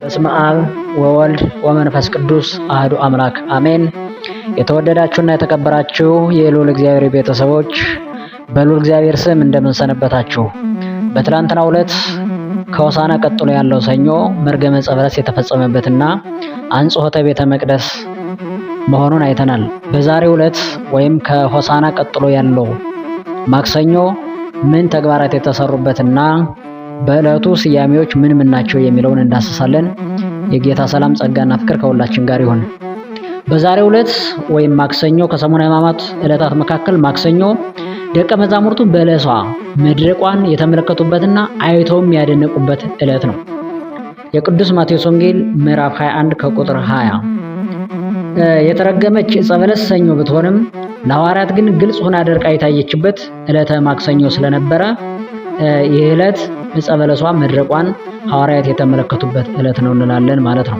በስመ አብ ወወልድ ወመንፈስ ቅዱስ አህዱ አምላክ አሜን። የተወደዳችሁና የተከበራችሁ የልዑል እግዚአብሔር ቤተሰቦች በልዑል እግዚአብሔር ስም እንደምንሰነበታችሁ። በትላንትናው ዕለት ከሆሳዕና ቀጥሎ ያለው ሰኞ መርገመ ዕፀ በለስ የተፈጸመበትና አንጽሖተ ቤተ መቅደስ መሆኑን አይተናል። በዛሬው ዕለት ወይም ከሆሳዕና ቀጥሎ ያለው ማክሰኞ ምን ተግባራት የተሰሩበትና በዕለቱ ስያሜዎች ምን ናቸው የሚለውን እንዳስሳለን። የጌታ ሰላም ጸጋና ፍቅር ከሁላችን ጋር ይሁን። በዛሬው ዕለት ወይም ማክሰኞ ከሰሙነ ሕማማት ዕለታት መካከል ማክሰኞ ደቀ መዛሙርቱ በለሷ መድረቋን የተመለከቱበትና አይተውም ያደነቁበት ዕለት ነው። የቅዱስ ማቴዎስ ወንጌል ምዕራፍ 21 ከቁጥር 20 የተረገመች ዕፀ በለስ ሰኞ ብትሆንም ለሐዋርያት ግን ግልጽ ሆና ደርቃ የታየችበት ዕለተ ማክሰኞ ስለነበረ ይህ ዕለት ዕፀ በለሷ መድረቋን ሐዋርያት የተመለከቱበት ዕለት ነው እንላለን ማለት ነው።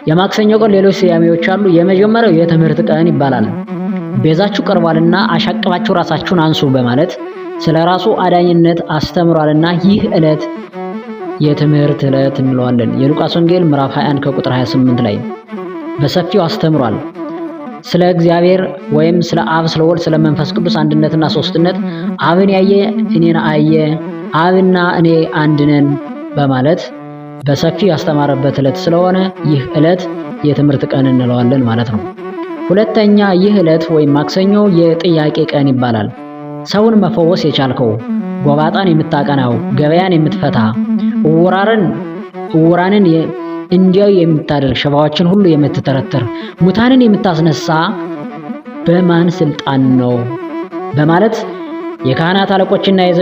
የማክሰኞ ቀን ሌሎች ስያሜዎች አሉ። የመጀመሪያው የትምህርት ቀን ይባላል። ቤዛችሁ ቀርቧልና አሻቅባችሁ ራሳችሁን አንሱ በማለት ስለ ራሱ አዳኝነት አስተምሯልና ይህ ዕለት የትምህርት ዕለት እንለዋለን። የሉቃስ ወንጌል ምዕራፍ 21 ከቁጥር 28 ላይ በሰፊው አስተምሯል። ስለ እግዚአብሔር ወይም ስለ አብ፣ ስለ ወልድ፣ ስለ መንፈስ ቅዱስ አንድነትና ሶስትነት አብን ያየ እኔን አየ፣ አብና እኔ አንድ ነን በማለት በሰፊው ያስተማረበት ዕለት ስለሆነ ይህ ዕለት የትምህርት ቀን እንለዋለን ማለት ነው። ሁለተኛ ይህ ዕለት ወይም ማክሰኞ የጥያቄ ቀን ይባላል። ሰውን መፈወስ የቻልከው፣ ጎባጣን የምታቀናው፣ ገበያን የምትፈታ፣ ዕውራንን እንዲያው የምታደርግ፣ ሽባዎችን ሁሉ የምትተረትር፣ ሙታንን የምታስነሳ በማን ስልጣን ነው በማለት የካህናት አለቆችና የዘ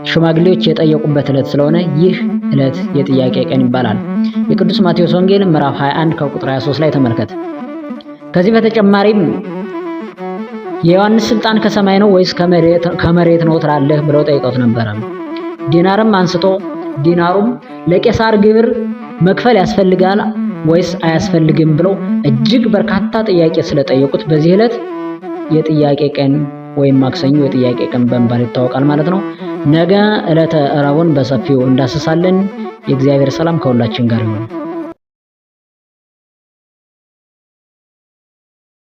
ሽማግሌዎች የጠየቁበት ዕለት ስለሆነ ይህ ዕለት የጥያቄ ቀን ይባላል። የቅዱስ ማቴዎስ ወንጌል ምዕራፍ 21 ከቁጥር 23 ላይ ተመልከት። ከዚህ በተጨማሪም የዮሐንስ ስልጣን ከሰማይ ነው ወይስ ከመሬት ነው ትላለህ ብለው ጠይቀውት ነበረ። ዲናሩም ለቄሳር ግብር መክፈል ያስፈልጋል ወይስ አያስፈልግም ብለው እጅግ በርካታ ጥያቄ ስለጠየቁት በዚህ ዕለት የጥያቄ ቀን ወይም ማክሰኞ የጥያቄ ቀን በመባል ይታወቃል ማለት ነው። ነገ ዕለተ ረቡዕን በሰፊው እንዳስሳለን። የእግዚአብሔር ሰላም ከሁላችን ጋር ይሁን።